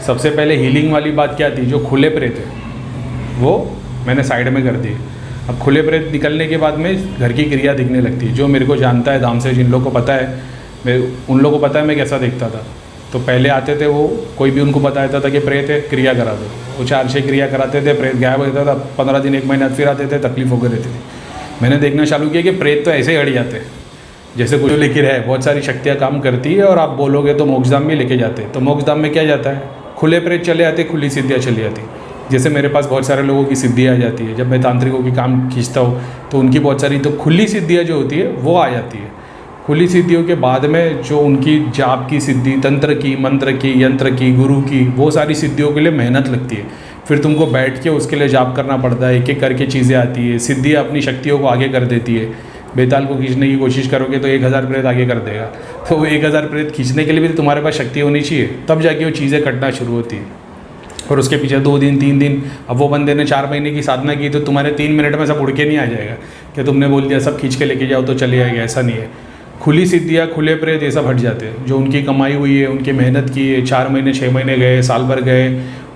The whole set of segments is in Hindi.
सबसे पहले हीलिंग वाली बात क्या थी, जो खुले प्रेत है वो मैंने साइड में कर दी। अब खुले प्रेत निकलने के बाद में घर की क्रिया दिखने लगती है। जो मेरे को जानता है धाम से, जिन लोगों को पता है, मैं उन लोगों को पता है मैं कैसा दिखता था। तो पहले आते थे वो, कोई भी उनको बता देता था कि प्रेत है, क्रिया करा दो, वो 4-6 क्रिया कराते थे, प्रेत गायब हो जाता था। 15 दिन 1 महीना फिर आते थे, तकलीफ होकर रहती थी। मैंने देखना चालू किया कि प्रेत तो ऐसे ही हट जाते हैं, जैसे कुछ लेकर है, बहुत सारी शक्तियाँ काम करती है और आप बोलोगे तो मोक्षधाम में लेके जाते हैं। तो मोक्षधाम में क्या जाता है, खुले प्रेत चले आते, खुली सिद्धियाँ चली आती। जैसे मेरे पास बहुत सारे लोगों की सिद्धियाँ आ जाती है, जब मैं तांत्रिकों की काम खींचता हूँ तो उनकी बहुत सारी तो खुली सिद्धियाँ जो होती है वो आ जाती है। खुली सिद्धियों के बाद में जो उनकी जाप की सिद्धि, तंत्र की, मंत्र की, यंत्र की, गुरु की, वो सारी सिद्धियों के लिए मेहनत लगती है। फिर तुमको बैठ के उसके लिए जाप करना पड़ता है, एक एक करके चीज़ें आती है। सिद्धियाँ अपनी शक्तियों को आगे कर देती है। बेताल को खींचने की कोशिश करोगे तो 1000 प्रेत आगे कर देगा। तो वो 1000 प्रेत खींचने के लिए भी तो तुम्हारे पास शक्ति होनी चाहिए, तब जाके वो चीज़ें कटना शुरू होती है। और उसके पीछे 2 दिन 3 दिन, अब वो बंदे ने 4 महीने की साधना की तो तुम्हारे 3 मिनट में सब उड़ के नहीं आ जाएगा कि तुमने बोल दिया सब खींच के लेके जाओ तो चले आएगा, ऐसा नहीं है। खुली सिद्धियाँ, खुले प्रेत, ये सब हट जाते हैं। जो उनकी कमाई हुई है, उनकी मेहनत की है, 4 महीने 6 महीने गए, साल भर गए,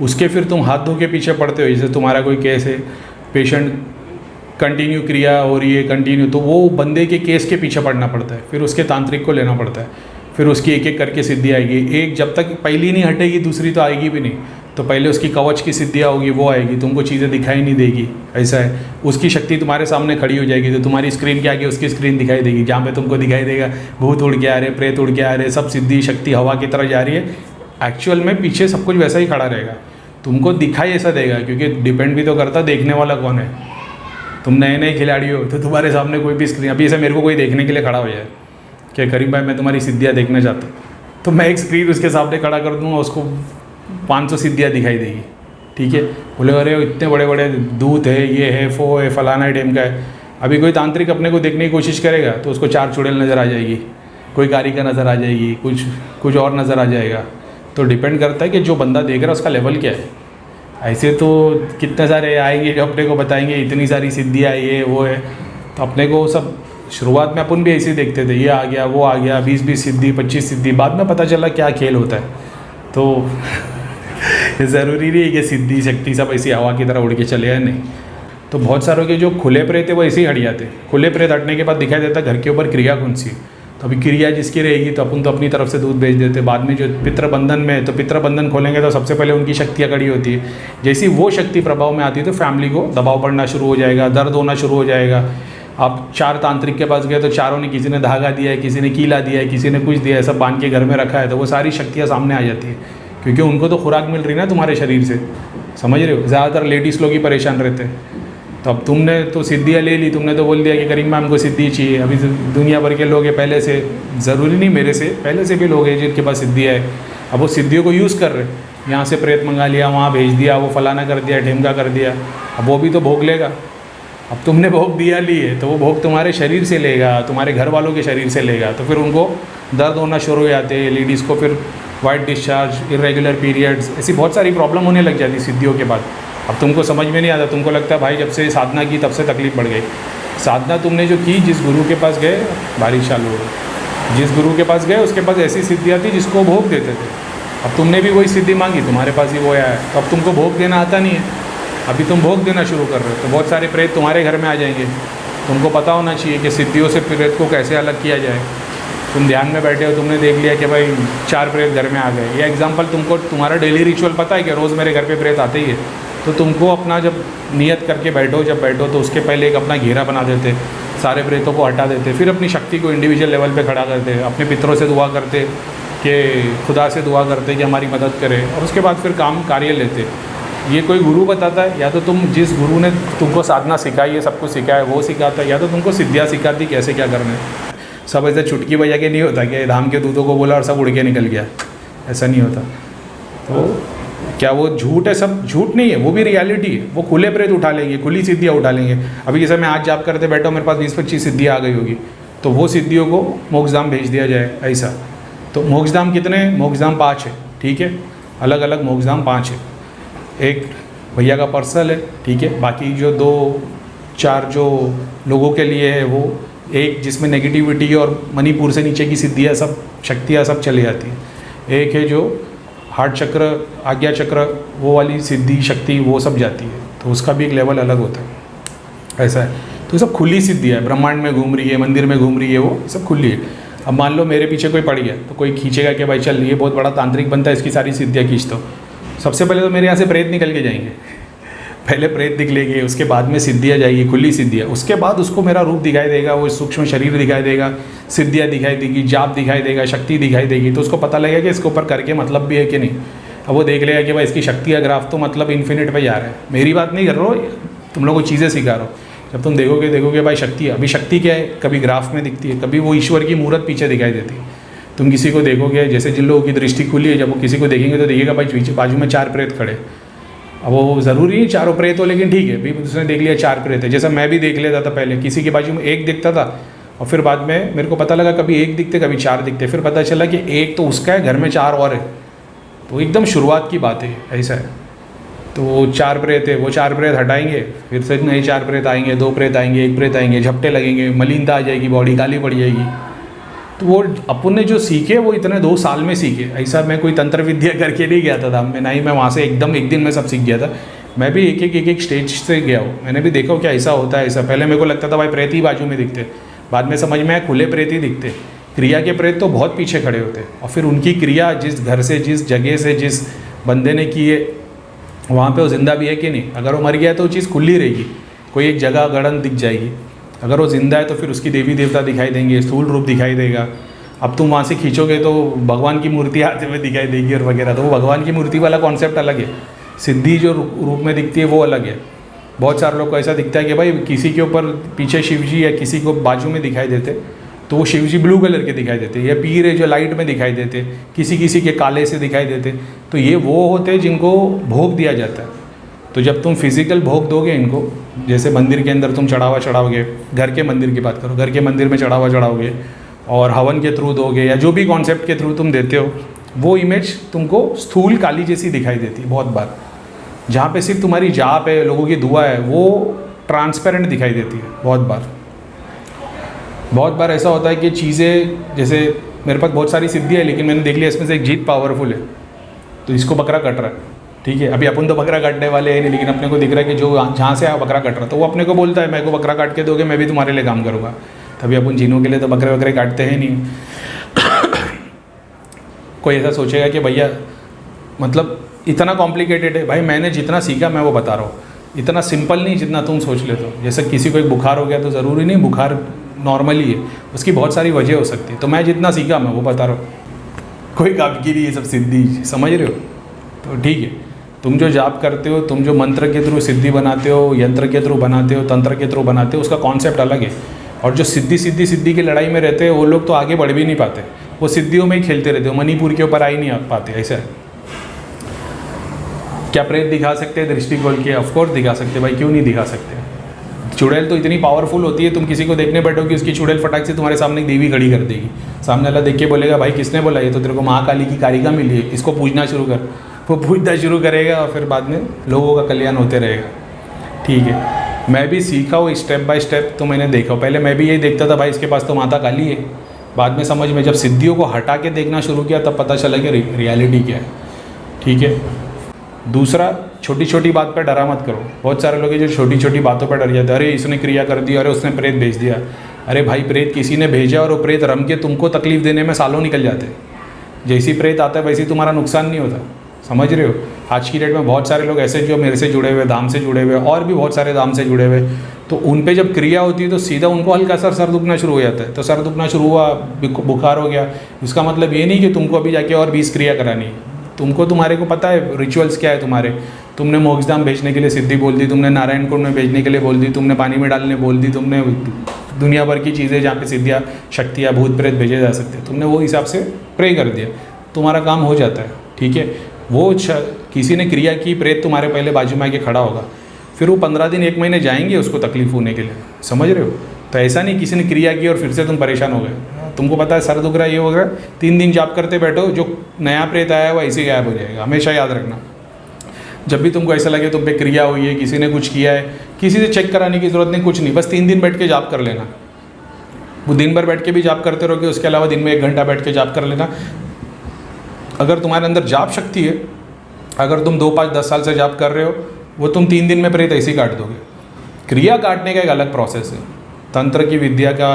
उसके फिर तुम हाथ धो के पीछे पड़ते हो। जैसे तुम्हारा कोई केस है, पेशेंट कंटिन्यू क्रिया हो रही है कंटिन्यू, तो वो बंदे के केस के पीछे पड़ना पड़ता है, फिर उसके तांत्रिक को लेना पड़ता है, फिर उसकी एक एक करके सिद्धि आएगी। एक जब तक पहली नहीं हटेगी दूसरी तो आएगी भी नहीं। तो पहले उसकी कवच की सिद्धियाँ होगी, वो आएगी, तुमको चीज़ें दिखाई नहीं देगी, ऐसा है। उसकी शक्ति तुम्हारे सामने खड़ी हो जाएगी तो तुम्हारी स्क्रीन के आगे उसकी स्क्रीन दिखाई देगी, जहाँ पे तुमको दिखाई देगा भूत उड़ के आ रहे, प्रेत उड़ के आ रहे, सब सिद्धि शक्ति हवा की तरह जा रही है। एक्चुअल में पीछे सब कुछ वैसा ही खड़ा रहेगा, तुमको दिखाई ऐसा देगा, क्योंकि डिपेंड भी तो करता देखने वाला कौन है। तुम नए नए खिलाड़ी हो तो तुम्हारे सामने कोई भी स्क्रीन, अभी ऐसे मेरे को कोई देखने के लिए खड़ा हो जाए कि करीम भाई मैं तुम्हारी सिद्धियाँ देखना चाहता हूँ, तो मैं एक स्क्रीन उसके सामने खड़ा कर दूँगा, उसको 500 सिद्धियाँ दिखाई देगी, ठीक है। बोले अरे इतने बड़े बड़े दूत है, ये है, वो है, फलाना टाइम का है। अभी कोई तांत्रिक अपने को देखने की कोशिश करेगा तो उसको 4 चुड़ैल नज़र आ जाएगी, कोई कारिका नज़र आ जाएगी, कुछ और नज़र आ जाएगा। तो डिपेंड करता है कि जो बंदा देख रहा है उसका लेवल क्या है। ऐसे तो कितने सारे आएंगे जो अपने को बताएंगे इतनी सारी सिद्धियाँ ये वो है, तो अपने को सब शुरुआत में अपन भी ऐसे ही देखते थे, ये आ गया वो आ गया, 20-20 सिद्धि 25 सिद्धि, बाद में पता चला क्या खेल होता है। तो ज़रूरी नहीं है कि सिद्धि शक्ति सब ऐसी हवा की तरह उड़ के चले आए, नहीं। तो बहुत सारों के जो खुले प्रेत है वो ऐसे ही हट जाते। खुले प्रेत हटने के बाद दिखाई देता घर के ऊपर क्रिया कौन सी है। तो अभी क्रिया जिसकी रहेगी तो अपन तो अपनी तरफ से दूध भेज देते। बाद में जो पितृबंधन में, तो पितृबंधन खोलेंगे तो सबसे पहले उनकी शक्तियाँ खड़ी होती है। जैसी वो शक्ति प्रभाव में आती है तो फैमिली को दबाव पड़ना शुरू हो जाएगा, दर्द होना शुरू हो जाएगा। आप 4 तांत्रिक के पास गए तो चारों ने, किसी ने धागा दिया है, किसी ने कीला दिया है, किसी ने कुछ दिया है, सब बांध के घर में रखा है, तो वो सारी शक्तियाँ सामने आ जाती है, क्योंकि उनको तो खुराक मिल रही ना तुम्हारे शरीर से, समझ रहे हो। ज़्यादातर लेडीज़ लोग ही परेशान रहते हैं। तो अब तुमने तो सिद्धियाँ ले ली, तुमने तो बोल दिया कि करीम मैम को सिद्धि चाहिए। अभी दुनिया भर के लोग हैं पहले से, ज़रूरी नहीं मेरे से, पहले से भी लोग हैं जिनके पास सिद्धियाँ है। अब वो सिद्धियों को यूज़ कर रहे, यहाँ से प्रेत मंगा लिया, वहाँ भेज दिया, वो फलाना कर दिया, ढेमका कर दिया। अब वो भी तो भोग लेगा। अब तुमने भोग दिया लिए तो वो भोग तुम्हारे शरीर से लेगा, तुम्हारे घर वालों के शरीर से लेगा, तो फिर उनको दर्द होना शुरू हो जाते हैं। लेडीज़ को फिर वाइट डिस्चार्ज, इरेगुलर पीरियड्स, ऐसी बहुत सारी प्रॉब्लम होने लग जाती सिद्धियों के बाद। अब तुमको समझ में नहीं आता, तुमको लगता है भाई जब से साधना की तब से तकलीफ बढ़ गई। साधना तुमने जो की, जिस गुरु के पास गए, बारिश चालू हो गई, जिस गुरु के पास गए उसके पास ऐसी सिद्धियाँ थी जिसको भोग देते थे। अब तुमने भी वही सिद्धि मांगी, तुम्हारे पास ही वो आया है, तो अब तुमको भोग देना आता नहीं है, अभी तुम भोग देना शुरू कर रहे हो, तो बहुत सारे प्रेत तुम्हारे घर में आ जाएंगे। तुमको पता होना चाहिए कि सिद्धियों से प्रेत को कैसे अलग किया जाए। तुम ध्यान में बैठे हो, तुमने देख लिया कि भाई 4 प्रेत घर में आ गए, ये एग्जाम्पल तुमको, तुम्हारा डेली रिचुअल पता है कि रोज़ मेरे घर पे प्रेत आते ही है, तो तुमको अपना जब नियत करके बैठो, जब बैठो तो उसके पहले एक अपना घेरा बना देते, सारे प्रेतों को हटा देते, फिर अपनी शक्ति को इंडिविजुअल लेवल पे खड़ा करते, अपने पितरों से दुआ करते कि खुदा से दुआ करते कि हमारी मदद करे, और उसके बाद फिर काम कार्य लेते। ये कोई गुरु बताता है, या तो तुम जिस गुरु ने तुमको साधना सिखाई है, सब कुछ सिखाया है वो सिखाता है, या तो तुमको सिद्धियाँ सिखाती कैसे क्या करना है। सब ऐसे चुटकी बजा के नहीं होता कि धाम के दूतों को बोला और सब उड़ के निकल गया, ऐसा नहीं होता। तो क्या वो झूठ है? सब झूठ नहीं है, वो भी रियलिटी है। वो खुले प्रेत उठा लेंगे, खुली सिद्धियाँ उठा लेंगे। अभी जैसे मैं आज जाप करते बैठा हूँ, मेरे पास 20-25 सिद्धियाँ आ गई होगी, तो वो सिद्धियों को मोक्षधाम भेज दिया जाए, ऐसा। तो मोक्षधाम कितने हैं? मोक्षधाम 5 है, ठीक है, अलग अलग मोक्षधाम 5 है। एक भैया का पर्सनल है, ठीक है, बाकी जो 2-4 जो लोगों के लिए है वो एक जिसमें नेगेटिविटी और मणिपुर से नीचे की सिद्धियाँ सब शक्तियाँ सब चली जाती हैं। एक है जो हार्ट चक्र, आज्ञा चक्र, वो वाली सिद्धि शक्ति वो सब जाती है, तो उसका भी एक लेवल अलग होता है, ऐसा है। तो ये सब खुली सिद्धि है, ब्रह्मांड में घूम रही है, मंदिर में घूम रही है, वो सब खुली है। अब मान लो मेरे पीछे कोई पड़ गया तो कोई खींचेगा कि भाई चल ये बहुत बड़ा तांत्रिक बनता है, इसकी सारी सिद्धियाँ खींच दो। सबसे पहले तो मेरे यहाँ से प्रेत निकल के जाएंगे, पहले प्रेत निकलेंगे, उसके बाद में सिद्धियाँ जाएगी, खुली सिद्धियाँ, उसके बाद उसको मेरा रूप दिखाई देगा, वो सूक्ष्म शरीर दिखाई देगा, सिद्धियाँ दिखाई देगी, जाप दिखाई देगा, शक्ति दिखाई देगी, तो उसको पता लगेगा कि इसके ऊपर करके मतलब भी है कि नहीं। अब वो देख लेगा कि भाई इसकी शक्ति का ग्राफ तो मतलब इन्फिनिट पे जा रहा है। मेरी बात नहीं कर रहा हूँ, तुम लोगों को चीज़ें सिखा रहा हूँ। जब तुम देखोगे भाई शक्ति, अभी शक्ति क्या है, कभी ग्राफ में दिखती है, कभी वो ईश्वर की मूर्त पीछे दिखाई देती है। तुम किसी को देखोगे, जैसे जिन लोगों की दृष्टि खुली है, जब वो किसी को देखेंगे तो देखिएगा भाई पीछे बाजू में 4 प्रेत खड़े। अब वो ज़रूरी नहीं चारों प्रेत हो, लेकिन ठीक है भाई उसने देख लिया 4 प्रेत है। जैसा मैं भी देख लेता था, पहले किसी के बाजू में 1 दिखता था और फिर बाद में मेरे को पता लगा कभी 1 दिखते कभी 4 दिखते, फिर पता चला कि 1 तो उसका है, घर में 4 और है। तो एकदम शुरुआत की बात है, ऐसा है। तो वो 4 प्रेत है, वो 4 प्रेत हटाएंगे, फिर से नए 4 प्रेत आएंगे, 2 प्रेत आएंगे, 1 प्रेत आएंगे, झपटे लगेंगे, मलिनता आ जाएगी, बॉडी काली पड़ जाएगी। तो वो अपन ने जो सीखे वो इतने 2 साल में सीखे। ऐसा मैं कोई तंत्र विद्या करके नहीं गया था मैं, ना ही मैं वहाँ से एकदम एक दिन में सब सीख गया था। मैं भी एक स्टेज से गया हूँ, मैंने भी देखा क्या ऐसा होता है। ऐसा पहले मेरे को लगता था भाई प्रेत ही बाजू में दिखते, बाद में समझ में आया खुले प्रेत ही दिखते। क्रिया के प्रेत तो बहुत पीछे खड़े होते, और फिर उनकी क्रिया जिस घर से, जिस जगह से, जिस बंदे ने की है वहाँ पे वो जिंदा भी है कि नहीं। अगर वो मर गया तो वो चीज़ खुली रहेगी, कोई एक जगह गड़न दिख जाएगी। अगर वो जिंदा है तो फिर उसकी देवी देवता दिखाई देंगे, स्थूल रूप दिखाई देगा। अब तुम वहाँ से खींचोगे तो भगवान की मूर्ति आते हुए दिखाई देगी और वगैरह, तो वो भगवान की मूर्ति वाला कॉन्सेप्ट अलग है। सिद्धि जो रूप में दिखती है वो अलग है। बहुत सारे लोग को ऐसा दिखता है कि भाई किसी के ऊपर पीछे शिव जी या किसी को बाजू में दिखाई देते तो वो शिव जी ब्लू कलर के दिखाई देते, या पीर है जो लाइट में दिखाई देते, किसी के काले से दिखाई देते। तो ये वो होते हैं जिनको भोग दिया जाता है। तो जब तुम फिजिकल भोग दोगे इनको, जैसे मंदिर के अंदर तुम चढ़ावा चढ़ाओगे, घर के मंदिर की बात करो, घर के मंदिर में चढ़ावा चढ़ाओगे और हवन के थ्रू दोगे या जो भी कॉन्सेप्ट के थ्रू तुम देते हो, वो इमेज तुमको स्थूल काली जैसी दिखाई देती है बहुत बार। जहाँ पे सिर्फ तुम्हारी जाप है, लोगों की दुआ है, वो ट्रांसपेरेंट दिखाई देती है बहुत बार ऐसा होता है कि चीज़ें, जैसे मेरे पास बहुत सारी सिद्धि है लेकिन मैंने देख लिया इसमें से एक जीत पावरफुल है तो इसको बकरा कट रहा है, ठीक है। अभी अपन तो बकरा काटने वाले हैं नहीं, लेकिन अपने को दिख रहा है कि जो जहाँ से बकरा कट रहा है तो वो अपने को बोलता है मेरे को बकरा काट के दोगे मैं भी तुम्हारे लिए काम करूँगा। तभी अपन जीनों के लिए तो बकरे वकरे काटते हैं नहीं। कोई ऐसा सोचेगा कि भैया मतलब इतना कॉम्प्लिकेटेड है। भाई मैंने जितना सीखा मैं वो बता रहा हूँ, इतना सिंपल नहीं जितना तुम सोच लेते हो। जैसे किसी को एक बुखार हो गया तो ज़रूरी नहीं बुखार नॉर्मली है, उसकी बहुत सारी वजह हो सकती है। तो मैं जितना सीखा मैं वो बता रहा हूँ, कोई काम की नहीं, ये सब सिद्धि, समझ रहे हो। तो ठीक है, तुम जो जाप करते हो, तुम जो मंत्र के थ्रू सिद्धि बनाते हो, यंत्र के थ्रू बनाते हो, तंत्र के थ्रू बनाते हो, उसका कॉन्सेप्ट अलग है। और जो सिद्धि की लड़ाई में रहते हैं वो लोग तो आगे बढ़ भी नहीं पाते, वो सिद्धियों में ही खेलते रहते हो, मणिपुर के ऊपर आ ही नहीं आ पाते। ऐसा है। क्या प्रेत दिखा सकते हैं दृष्टि खोल के? ऑफकोर्स दिखा सकते भाई, क्यों नहीं दिखा सकते। चुड़ैल तो इतनी पावरफुल होती है, तुम किसी को देखने बैठो कि उसकी चुड़ैल फटाक से तुम्हारे सामने एक देवी खड़ी कर देगी। सामने वाला देख के बोलेगा भाई किसने बोला, ये तो तेरे को महाकाली की कारिका मिली है, इसको पूजना शुरू कर। वो पूजना शुरू करेगा और फिर बाद में लोगों का कल्याण होते रहेगा। ठीक है, मैं भी सीखा हूँ स्टेप बाय स्टेप, तो मैंने देखा। पहले मैं भी यही देखता था भाई इसके पास तो माता काली है, बाद में समझ में जब सिद्धियों को हटा के देखना शुरू किया तब पता चला कि रियलिटी क्या है। ठीक है। दूसरा, छोटी छोटी बात पर डरा मत करो। बहुत सारे लोग हैं जो छोटी छोटी बातों पर डर जाते हैं। अरे इसने क्रिया कर दी, अरे उसने प्रेत भेज दिया। अरे भाई प्रेत किसी ने भेजा और वो प्रेत रम के तुमको तकलीफ देने में सालों निकल जाते हैं। जैसी प्रेत आता है वैसे तुम्हारा नुकसान नहीं होता, समझ रहे हो। आज की डेट में बहुत सारे लोग ऐसे जो मेरे से जुड़े हुए, धाम से जुड़े हुए, और भी बहुत सारे धाम से जुड़े हुए, तो उन पे जब क्रिया होती है तो सीधा उनको हल्का सा सर दुखना शुरू हो जाता है। तो सर दुखना शुरू हुआ, बुखार हो गया, इसका मतलब ये नहीं कि तुमको अभी जाके और 20 क्रिया करानी है। तुमको, तुम्हारे को पता है रिचुअल्स क्या है तुम्हारे। तुमने मोक्षधाम भेजने के लिए सिद्धि बोल दी, तुमने नारायण कुंड में भेजने के लिए बोल दी, तुमने पानी में डालने बोल दी, तुमने दुनिया भर की चीज़ें जहाँ पे सिद्धियाँ, शक्तियाँ, भूत प्रेत भेजे जा सकते हैं, तुमने वो हिसाब से प्रे कर दिया, तुम्हारा काम हो जाता है। ठीक है। वो किसी ने क्रिया की, प्रेत तुम्हारे पहले बाजू में आके खड़ा होगा, फिर वो 15 दिन 1 महीने जाएंगे उसको तकलीफ होने के लिए, समझ रहे हो। तो ऐसा नहीं किसी ने क्रिया की और फिर से तुम परेशान हो गए। तुमको पता है सर दुख रहा है, ये हो गया, 3 दिन जाप करते बैठो, जो नया प्रेत आया वो ऐसे गायब हो जाएगा। हमेशा याद रखना, जब भी तुमको ऐसा लगे तुम पे क्रिया हुई है, किसी ने कुछ किया है, किसी से चेक कराने की ज़रूरत नहीं, कुछ नहीं, बस 3 दिन बैठ के जाप कर लेना। वो दिन भर बैठ के भी जाप करते रहोगे, उसके अलावा दिन में 1 घंटा बैठ के जाप कर लेना। अगर तुम्हारे अंदर जाप शक्ति है, अगर तुम 2, 5, 10 साल से जाप कर रहे हो, वो तुम 3 दिन में प्रेत ऐसे ही काट दोगे। क्रिया काटने का एक अलग प्रोसेस है। तंत्र की विद्या का,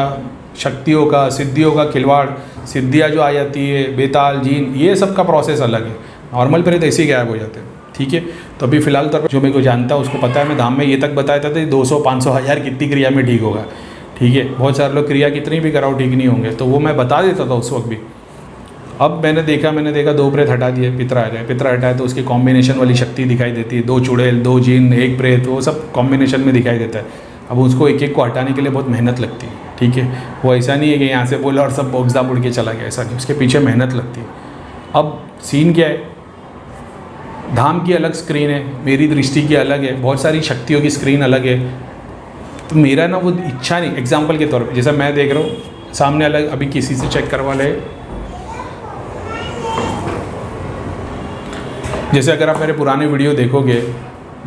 शक्तियों का, सिद्धियों का खिलवाड़, सिद्धियाँ जो आ जाती है, बेताल, जीन, ये सब का प्रोसेस अलग है। नॉर्मल प्रेत ऐसे ही गायब हो जाते हैं, ठीक है। तो अभी फ़िलहाल तौर पर जो मेरे को जानता है उसको पता है, मैं धाम में ये तक बताया था 200, 500, 1000 कितनी क्रिया में ठीक होगा, ठीक है। बहुत सारे लोग क्रिया कितनी भी कराओ ठीक नहीं होंगे, तो वो मैं बता देता था उस वक्त भी। अब मैंने देखा 2 प्रेत हटा दिए, पितरा आ गए। पितरा हटाए तो उसकी कॉम्बिनेशन वाली शक्ति दिखाई देती है, 2 चुड़ैल, 2 जिन, 1 प्रेत, वो सब कॉम्बिनेशन में दिखाई देता है। अब उसको एक एक को हटाने के लिए बहुत मेहनत लगती है, ठीक है। वो ऐसा नहीं है कि यहाँ से बोला और सब बोक्सदा उड़ के चला गया, ऐसा नहीं, उसके पीछे मेहनत लगती है। अब सीन क्या है, धाम की अलग स्क्रीन है, मेरी दृष्टि की अलग है, बहुत सारी शक्तियों की स्क्रीन अलग है। तो मेरा ना वो इच्छा नहीं, एग्जाम्पल के तौर पर जैसा मैं देख रहा हूँ सामने अलग, अभी किसी से चेक करवा ले, जैसे अगर आप मेरे पुराने वीडियो देखोगे,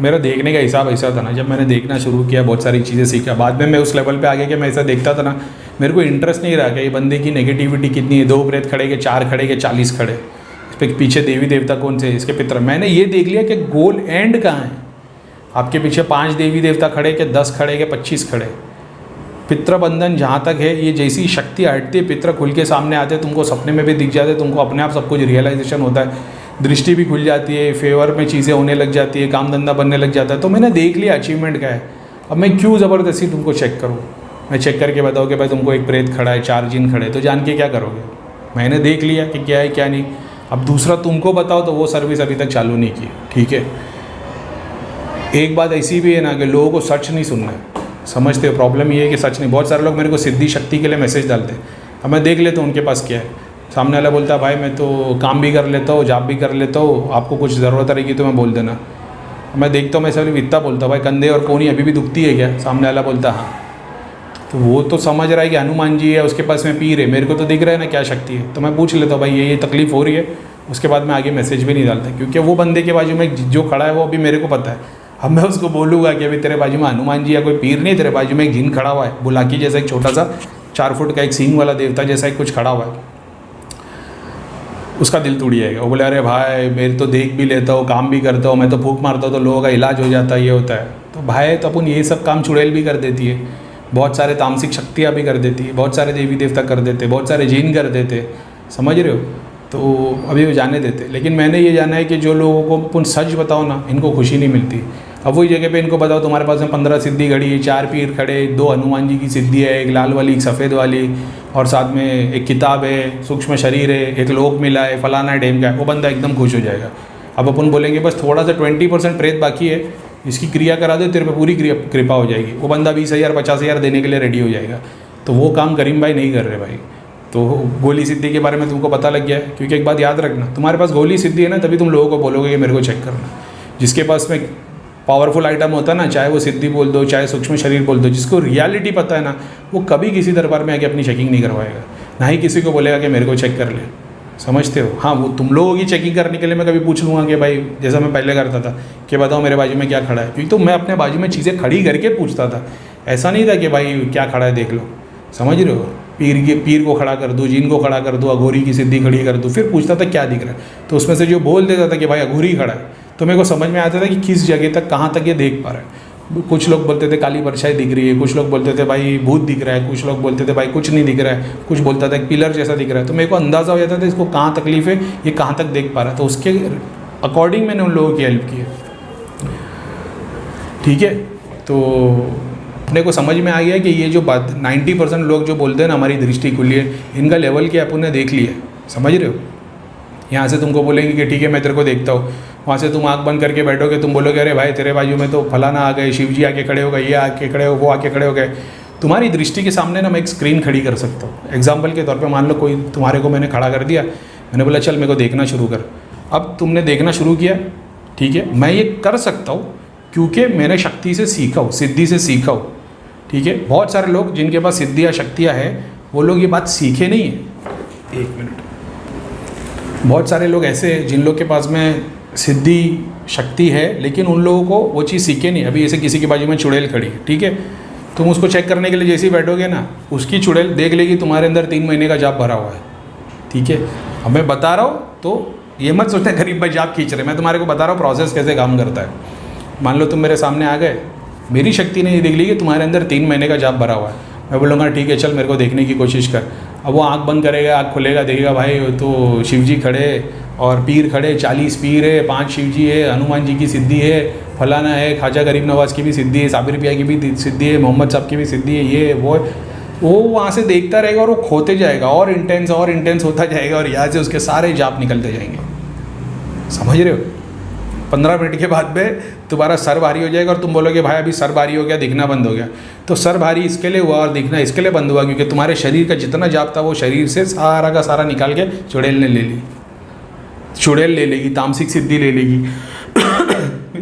मेरा देखने का हिसाब ऐसा था ना, जब मैंने देखना शुरू किया बहुत सारी चीज़ें सीखा, बाद में मैं उस लेवल पे आ गया कि मैं ऐसा देखता था ना, मेरे को इंटरेस्ट नहीं रहा कि ये बंदे की नेगेटिविटी कितनी है, 2 प्रेत खड़े के, 4 खड़े के, 40 खड़े, इस पर पीछे देवी देवता कौन से, इसके पितर। मैंने ये देख लिया कि गोल एंड कहाँ है। आपके पीछे 5 देवी देवता खड़े के, 10 खड़े के, 25 खड़े। पितृ बंधन जहाँ तक है, ये जैसी शक्ति हटती है, पितृ खुल के सामने आते, तुमको सपने में भी दिख जाते, तुमको अपने आप सब कुछ रियलाइजेशन होता है, दृष्टि भी खुल जाती है, फेवर में चीज़ें होने लग जाती है, काम धंधा बनने लग जाता है। तो मैंने देख लिया अचीवमेंट क्या है। अब मैं क्यों ज़बरदस्ती तुमको चेक करूँ, मैं चेक करके बताऊँ कि भाई तुमको 1 प्रेत खड़ा है, 4 जिन खड़े, तो जान के क्या करोगे। मैंने देख लिया कि क्या है क्या नहीं। अब दूसरा तुमको बताओ तो वो सर्विस अभी तक चालू नहीं की, ठीक है। एक बात ऐसी भी है ना कि लोगों को सच नहीं सुनना है, समझते हो। प्रॉब्लम ये है कि सच नहीं, बहुत सारे लोग मेरे को सिद्धि शक्ति के लिए मैसेज डालते हैं। अब मैं देख लेता हूँ उनके पास क्या है। सामने वाला बोलता है भाई मैं तो काम भी कर लेता हूँ, जॉब भी कर लेता हूँ, आपको कुछ ज़रूरत रहेगी तो मैं बोल देना। मैं देखता हूँ, मैं सिर्फ इतना बोलता हूँ भाई कंधे और कोहनी अभी भी दुखती है क्या। सामने वाला बोलता हाँ, तो वो तो समझ रहा है कि हनुमान जी है, उसके पास में पीर है, मेरे को तो दिख रहा है ना क्या शक्ति है। तो मैं पूछ लेता हूँ भाई ये तकलीफ़ हो रही है, उसके बाद मैं आगे मैसेज भी नहीं डालता, क्योंकि वो बंदे के बाजू में जो खड़ा है वो अभी मेरे को पता है। अब मैं उसको बोलूँगा कि अभी तेरे बाजू में हनुमान जी या कोई पीर नहीं, तेरे बाजू में एक जिन खड़ा हुआ है, बुलाकी जैसा एक छोटा सा 4 फुट का एक सींग वाला देवता जैसा एक कुछ खड़ा हुआ है, उसका दिल टूट जाएगा। वो बोले अरे भाई मेरे तो देख भी लेता हूँ, काम भी करता हूँ, मैं तो फूंक मारता हूँ तो लोगों का इलाज हो जाता है, ये होता है। तो भाई तो अपन ये सब काम चुड़ैल भी कर देती है, बहुत सारे तामसिक शक्तियाँ भी कर देती है, बहुत सारे देवी देवता कर देते, बहुत सारे जिन कर देते, समझ रहे हो। तो अभी वो जाने देते, लेकिन मैंने ये जाना है कि जो लोगों को अपन सच बताओ ना, इनको खुशी नहीं मिलती। अब वही जगह पे इनको बताओ तुम्हारे पास में 15 सिद्धि घड़ी है, 4 पीर खड़े, 2 हनुमान जी की सिद्धि है, एक लाल वाली, एक सफ़ेद वाली, और साथ में एक किताब है, सूक्ष्म शरीर है, एक लोक मिला है, फलाना डेम का है, वो बंदा एकदम खुश हो जाएगा। अब अपन बोलेंगे बस थोड़ा सा 20% प्रेत बाकी है, इसकी क्रिया करा दे, तेरे पे पूरी कृपा हो जाएगी, वो बंदा 20,000 50,000 देने के लिए रेडी हो जाएगा। तो वो काम करीम भाई नहीं कर रहे भाई। तो गोली सिद्धि के बारे में तुमको पता लग गया है, क्योंकि एक बात याद रखना, तुम्हारे पास गोली सिद्धि है ना, तभी तुम लोगों को बोलोगे कि मेरे को चेक करना। जिसके पास में पावरफुल आइटम होता है ना, चाहे वो सिद्धि बोल दो, चाहे सूक्ष्म शरीर बोल दो, जिसको रियलिटी पता है ना, वो कभी किसी दरबार में आके अपनी चेकिंग नहीं करवाएगा, ना ही किसी को बोलेगा कि मेरे को चेक कर ले, समझते हो। हाँ, वो तुम लोगों की चेकिंग करने के लिए मैं कभी पूछ लूँगा कि भाई जैसा मैं पहले करता था कि बताओ मेरे बाजू में क्या खड़ा है, क्योंकि तो मैं अपने बाजू में चीज़ें खड़ी करके पूछता था। ऐसा नहीं था कि भाई क्या खड़ा है देख लो, समझ रहे हो। पीर को खड़ा कर दूँ, जिन को खड़ा कर दूँ, अघोरी की सिद्धि खड़ी कर दूँ, फिर पूछता था क्या दिख रहा है। तो उसमें से जो बोल देता था कि भाई अघोरी खड़ा है, तो मेरे को समझ में आता था कि किस जगह तक कहाँ तक ये देख पा रहा है। कुछ लोग बोलते थे काली परछाई दिख रही है, कुछ लोग बोलते थे भाई भूत दिख रहा है, कुछ लोग बोलते थे भाई कुछ नहीं दिख रहा है, कुछ बोलता था एक पिलर जैसा दिख रहा है। तो मेरे को अंदाज़ा हो जाता था इसको कहाँ तकलीफ है, ये कहाँ तक देख पा रहा है। तो उसके अकॉर्डिंग मैंने उन लोगों की हेल्प की है, ठीक है। तो अपने को समझ में आ गया कि ये जो बात 90% लोग जो बोलते हैं ना हमारी दृष्टि खुली है, इनका लेवल क्या अपन ने देख लिया, समझ रहे हो। यहाँ से तुमको बोलेंगे कि ठीक है मैं तेरे को देखता हूँ, वहाँ से तुम आँख बंद करके बैठोगे, तुम बोलोगे अरे भाई तेरे बाजू में तो फलाना आ गए, शिव जी आके खड़े हो गए, ये आके खड़े हो, वो आके खड़े हो गए। तुम्हारी दृष्टि के सामने ना मैं एक स्क्रीन खड़ी कर सकता हूँ। एग्जाम्पल के तौर पे मान लो कोई तुम्हारे को मैंने खड़ा कर दिया, मैंने बोला चल मेरे को देखना शुरू कर। अब तुमने देखना शुरू किया, ठीक है, मैं ये कर सकता हूँ क्योंकि मैंने शक्ति से सीखा हूँ, सिद्धि से सीखा हूँ, ठीक है। बहुत सारे लोग जिनके पास सिद्धि या शक्तियाँ हैं वो लोग ये बात सीखे नहीं है। एक मिनट, बहुत सारे लोग ऐसे हैं जिन लोग के पास में सिद्धि शक्ति है लेकिन उन लोगों को वो चीज़ सीखे नहीं। अभी जैसे किसी के बाजू में चुड़ैल खड़ी है, ठीक है, तुम उसको चेक करने के लिए जैसे ही बैठोगे ना, उसकी चुड़ैल देख लेगी तुम्हारे अंदर 3 महीने का जाप भरा हुआ है, ठीक है। अब मैं बता रहा हूँ तो ये मत सोचना गरीब भाई जाप खींच रहे, मैं तुम्हारे को बता रहा हूँ प्रोसेस कैसे काम करता है। मान लो तुम मेरे सामने आ गए, मेरी शक्ति ने ये देख ली कि तुम्हारे अंदर 3 महीने का जाप भरा हुआ है, मैं बोलूँगा ठीक है चल मेरे को देखने की कोशिश कर। अब वो आँख बंद करेगा, आँख खुलेगा, देखेगा भाई तो शिव जी खड़े और पीर खड़े, 40 पीर है, 5 शिव जी है, हनुमान जी की सिद्धि है, फलाना है, ख्वाजा गरीब नवाज़ की भी सिद्धि है, साबिर पिया की भी सिद्धि है, मोहम्मद साहब की भी सिद्धि है, ये वो वहाँ से देखता रहेगा और वो खोते जाएगा और इंटेंस होता जाएगा और यहाँ से उसके सारे जाप निकलते जाएंगे। समझ रहे हो? 15 मिनट के बाद में तुम्हारा सर भारी हो जाएगा और तुम बोलोगे भाई अभी सर भारी हो गया, दिखना बंद हो गया। तो सर भारी इसके लिए हुआ और दिखना इसके लिए बंद हुआ क्योंकि तुम्हारे शरीर का जितना जाप था वो शरीर से सारा का सारा निकाल के चुड़ैल ने ले ली। चुड़ैल ले लेगी, तामसिक सिद्धि ले लेगी।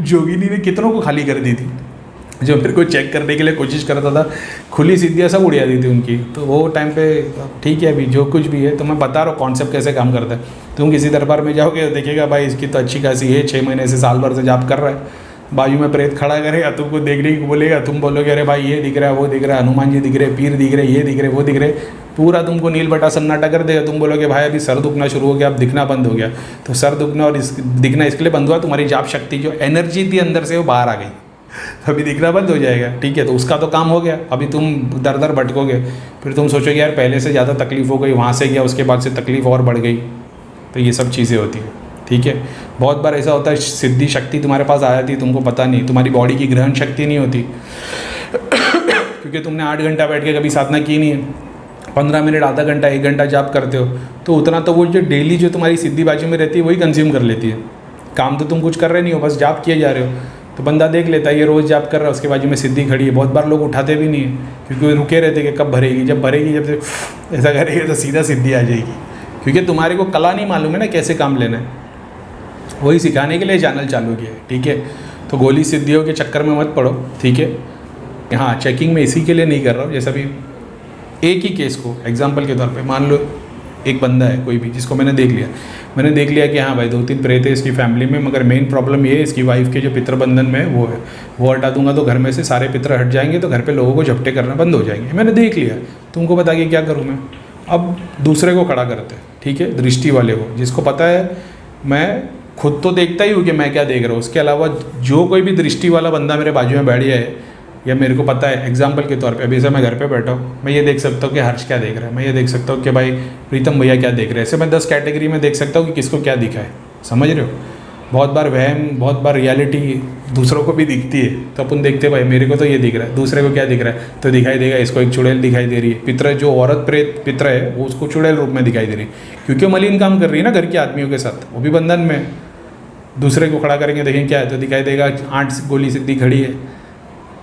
जोगिनी ने कितनों को खाली कर दी थी, जो मेरे को चेक करने के लिए कोशिश करता था, खुली सिद्धियाँ सब उड़ा दी थी उनकी। तो वो टाइम पे ठीक है, अभी जो कुछ भी है तो मैं बता रहा हूँ कॉन्सेप्ट कैसे काम करता है। तुम किसी दरबार में जाओगे देखिएगा भाई इसकी तो अच्छी खासी है, 6 महीने से साल भर से जाप कर रहा है, बाजू में प्रेत खड़ा करेगा, तुमको देखने की बोलेगा, तुम बोलोगे अरे भाई ये दिख रहा है, वो दिख रहा है, हनुमान जी दिख रहे, पीर दिख रहे, ये दिख रहे, वो दिख रहे, पूरा तुमको नील बटा सन्नाटा कर देगा। तुम बोलोगे भाई अभी सर दुखना शुरू हो गया, अब दिखना बंद हो गया। तो सर दुखना और दिखना इसके लिए बंद हुआ, तुम्हारी जाप शक्ति जो एनर्जी थी अंदर से वो बाहर आ गई, अभी दिखना बंद हो जाएगा। ठीक है, तो उसका तो काम हो गया। अभी तुम दर दर भटकोगे, फिर तुम सोचोगे यार पहले से ज़्यादा तकलीफ हो गई, वहाँ से गया उसके बाद से तकलीफ और बढ़ गई। तो ये सब चीज़ें होती हैं। ठीक है, बहुत बार ऐसा होता है सिद्धि शक्ति तुम्हारे पास आ जाती है, तुमको पता नहीं, तुम्हारी बॉडी की ग्रहण शक्ति नहीं होती क्योंकि तुमने 8 घंटा बैठ के कभी साधना की नहीं है। 15 मिनट, आधा घंटा, 1 घंटा जाप करते हो तो उतना तो वो जो डेली जो तुम्हारी सिद्धि बाजू में रहती है वही कंज्यूम कर लेती है। काम तो तुम कुछ कर रहे नहीं हो, बस जाप किए जा रहे हो। तो बंदा देख लेता है ये रोज़ जाप कर रहा है, उसके बाजू में सिद्धि खड़ी है। बहुत बार लोग उठाते भी नहीं है क्योंकि वो रुके रहते कि कब भरेगी, जब भरेगी, जब से ऐसा करेगी तो सीधा सिद्धि आ जाएगी। क्योंकि तुम्हारे को कला नहीं मालूम है ना कैसे काम लेना है, वही सिखाने के लिए चैनल चालू किया है। ठीक है, तो गोली सिद्धियों के चक्कर में मत पड़ो। ठीक है, हाँ चेकिंग में इसी के लिए नहीं कर रहा हूँ, जैसा भी एक ही केस को एग्जांपल के तौर पे मान लो एक बंदा है कोई भी जिसको मैंने देख लिया कि हाँ भाई 2-3 प्रेत है इसकी फैमिली में, मगर मेन प्रॉब्लम ये है इसकी वाइफ के जो पितृबंधन में वो है, वो हटा दूंगा तो घर में से सारे पितर हट जाएंगे, तो घर पे लोगों को झपटे करना बंद हो जाएंगे। मैंने देख लिया, तुमको बता के क्या करूँ मैं। अब दूसरे को खड़ा करते हैं, ठीक है, दृष्टि वाले को, जिसको पता है मैं खुद तो देखता ही हूँ कि मैं क्या देख रहा हूँ, उसके अलावा जो कोई भी दृष्टि वाला बंदा मेरे बाजू में बैठ जाए या मेरे को पता है, एग्जाम्पल के तौर पे अभी से मैं घर पे बैठा हूँ, मैं ये देख सकता हूँ कि हर्ष क्या देख रहा है, मैं ये देख सकता हूँ कि भाई प्रीतम भैया क्या देख रहे हैं। ऐसे मैं 10 कैटेगरी में देख सकता हूँ कि किसको क्या दिखा है। समझ रहे हो? बहुत बार वहम, बहुत बार रियलिटी दूसरों को भी दिखती है, तो अपन देखते भाई मेरे को तो ये दिख रहा है, दूसरे को क्या दिख रहा है, तो दिखाई देगा इसको एक चुड़ैल दिखाई दे रही है। पितर जो औरत प्रेत पितर है वो उसको चुड़ैल रूप में दिखाई दे रही है क्योंकि मलिन काम कर रही है ना घर के आदमियों के साथ, वो भी बंधन में। दूसरे को खड़ा करेंगे, देखें क्या है, तो दिखाई देगा 8 गोली सिद्धि खड़ी है।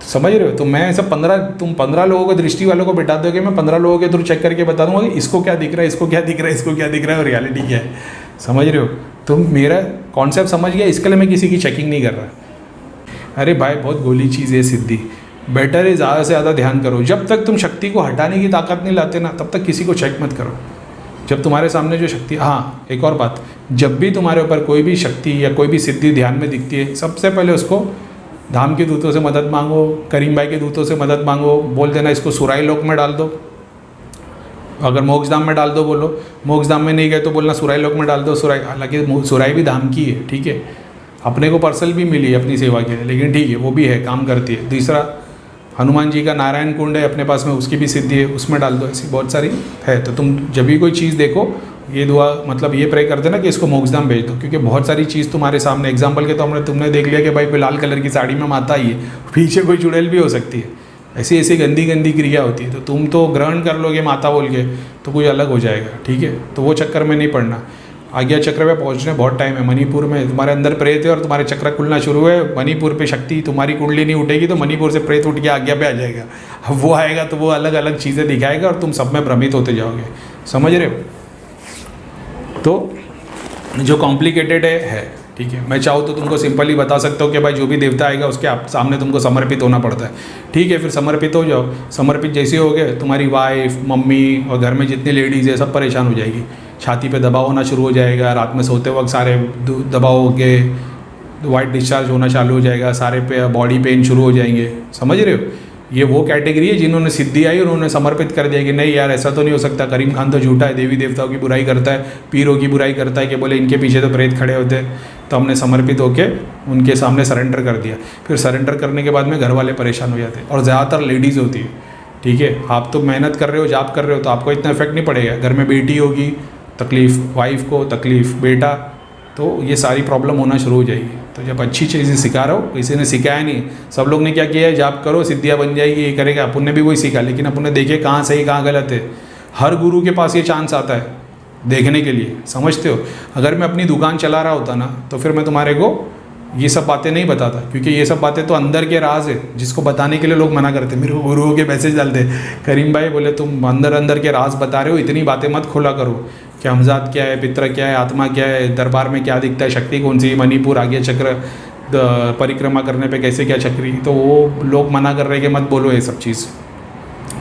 समझ रहे हो? तो मैं सब 15 लोगों को, दृष्टि वालों को बिठा दोगे, मैं 15 लोगों के थ्रू चेक करके बता दूंगा कि इसको क्या दिख रहा है, इसको क्या दिख रहा है, इसको क्या दिख रहा है और रियलिटी क्या है। समझ रहे हो? तुम मेरा कॉन्सेप्ट समझ गया, इसके लिए मैं किसी की चेकिंग नहीं कर रहा। अरे भाई बहुत गोली चीज़ है सिद्धि, बेटर है ज़्यादा से ज़्यादा ध्यान करो। जब तक तुम शक्ति को हटाने की ताकत नहीं लाते ना, तब तक किसी को चेक मत करो। जब तुम्हारे सामने जो शक्ति, हाँ एक और बात, जब भी तुम्हारे ऊपर कोई भी शक्ति या कोई भी सिद्धि ध्यान में दिखती है, सबसे पहले उसको धाम के दूतों से मदद मांगो, करीम भाई के दूतों से मदद मांगो, बोल देना इसको सुराई लोक में डाल दो। अगर मोक्षधाम में डाल दो बोलो, मोक्षधाम में नहीं गए तो बोलना सुराई लोक में डाल दो। सुराई, हालांकि सुराई भी धाम की है, ठीक है, अपने को पर्सल भी मिली है अपनी सेवा के लिए, लेकिन ठीक है वो भी है, काम करती है। दूसरा हनुमान जी का नारायण कुंड है अपने पास में, उसकी भी सिद्धि है, उसमें डाल दो। ऐसी बहुत सारी है। तो तुम जब भी कोई चीज़ देखो, ये दुआ मतलब ये प्रे कर देना कि इसको मोक्षधाम भेज दो, क्योंकि बहुत सारी चीज़ तुम्हारे सामने, एग्जाम्पल के तो तुमने देख लिया कि भाई लाल कलर की साड़ी में माता ही है, पीछे कोई चुड़ैल भी हो सकती है। ऐसी ऐसी गंदी गंदी क्रिया होती है, तो तुम तो ग्रहण कर लोगे माता बोल के तो कोई अलग हो जाएगा। ठीक है, तो वो चक्कर में नहीं पड़ना। आज्ञा चक्र पे पहुंचने बहुत टाइम है। मणिपुर में तुम्हारे अंदर प्रेत है और तुम्हारे चक्र खुलना शुरू है, मणिपुर पे शक्ति तुम्हारी कुंडली नहीं उठेगी तो मणिपुर से प्रेत उठ के आज्ञा पे आ जाएगा। अब वो आएगा तो वो अलग अलग चीज़ें दिखाएगा और तुम सब में भ्रमित होते जाओगे। समझ रहे हो? तो जो कॉम्प्लिकेटेड है, ठीक है, मैं चाहूँ तो तुमको सिंपली बता सकता हूँ कि भाई जो भी देवता आएगा उसके सामने तुमको समर्पित होना पड़ता है। ठीक है, फिर समर्पित हो जाओ। समर्पित जैसे हो गए, तुम्हारी वाइफ, मम्मी और घर में जितनी लेडीज़ है सब परेशान हो जाएगी। छाती पे दबाव होना शुरू हो जाएगा, रात में सोते वक्त सारे दबाव के वाइट डिस्चार्ज होना चालू हो जाएगा, सारे पे बॉडी पेन शुरू हो जाएंगे। समझ रहे हो? ये वो कैटेगरी है जिन्होंने सिद्धि आई और उन्होंने समर्पित कर दिया कि नहीं यार ऐसा तो नहीं हो सकता, करीम खान तो झूठा है, देवी देवताओं की बुराई करता है, पीरों की बुराई करता है, कि बोले इनके पीछे तो प्रेत खड़े होते हैं। तो हमने समर्पित होकर उनके सामने सरेंडर कर दिया। फिर सरेंडर करने के बाद में घर वाले परेशान हो जाते हैं, और ज़्यादातर लेडीज़ होती है। ठीक है, आप तो मेहनत कर रहे हो, जॉब कर रहे हो, तो आपको इतना इफेक्ट नहीं पड़ेगा। घर में बेटी होगी, तकलीफ़ वाइफ को, तकलीफ़ बेटा, तो ये सारी प्रॉब्लम होना शुरू हो जाएगी। तो जब अच्छी चीज़ें सिखा रहे हो, किसी ने सिखाया नहीं, सब लोग ने क्या किया है, जॉब करो सिद्धियाँ बन जाएगी, ये करेगा, अपन ने भी वही सीखा, लेकिन अपन ने देखे कहाँ सही कहाँ गलत है। हर गुरु के पास ये चांस आता है देखने के लिए, समझते हो। अगर मैं अपनी दुकान चला रहा होता ना, तो फिर मैं तुम्हारे को ये सब बातें नहीं बताता, क्योंकि ये सब बातें तो अंदर के राज है, जिसको बताने के लिए लोग मना करते। मेरे को गुरुओं के मैसेज डालते, करीम भाई बोले तुम अंदर अंदर के राज बता रहे हो, इतनी बातें मत खोला करो कि हमजाद क्या है, पित्र क्या है, आत्मा क्या है, दरबार में क्या दिखता है, शक्ति कौन सी, मणिपुर आगे चक्र, परिक्रमा करने पे कैसे क्या चक्री। तो वो लोग मना कर रहे हैं कि मत बोलो ये सब चीज़।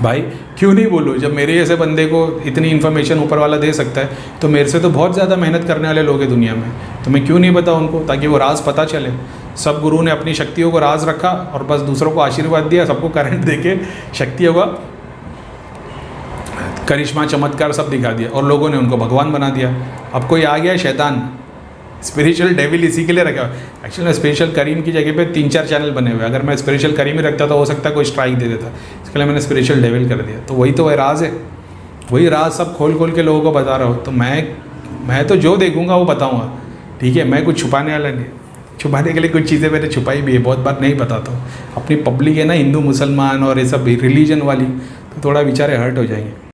भाई क्यों नहीं बोलो, जब मेरे जैसे बंदे को इतनी इन्फॉर्मेशन ऊपर वाला दे सकता है, तो मेरे से तो बहुत ज़्यादा मेहनत करने वाले लोग हैं दुनिया में, तो मैं क्यों नहीं बताऊँ उनको, ताकि वो राज पता चले। सब गुरु ने अपनी शक्तियों को राज रखा और बस दूसरों को आशीर्वाद दिया, सबको करंट दे के शक्तियों का करिश्मा चमत्कार सब दिखा दिया, और लोगों ने उनको भगवान बना दिया। अब कोई आ गया शैतान, स्पिरिचुअल डेविल इसी के लिए रखा हुआ। एक्चुअली स्पिरिचुअल करीम की जगह पे 3-4 चैनल बने हुए। अगर मैं स्पिरिचुअल करीम ही रखता तो हो सकता है कोई स्ट्राइक दे देता, इसके लिए मैंने स्पिरिचुअल डेविल कर दिया। तो वही तो वह राज है, वही राज सब खोल खोल के लोगों को बता रहा हूँ। तो मैं तो जो देखूँगा वो बताऊँगा, ठीक है। मैं कुछ छुपाने वाला नहीं, छुपाने के लिए कुछ चीज़ें मैंने छुपाई भी है, बहुत बार नहीं बताता हूँ। अपनी पब्लिक है ना, हिंदू मुसलमान और ये सब रिलीजन वाली, तो थोड़ा बेचारे हर्ट हो जाएंगे।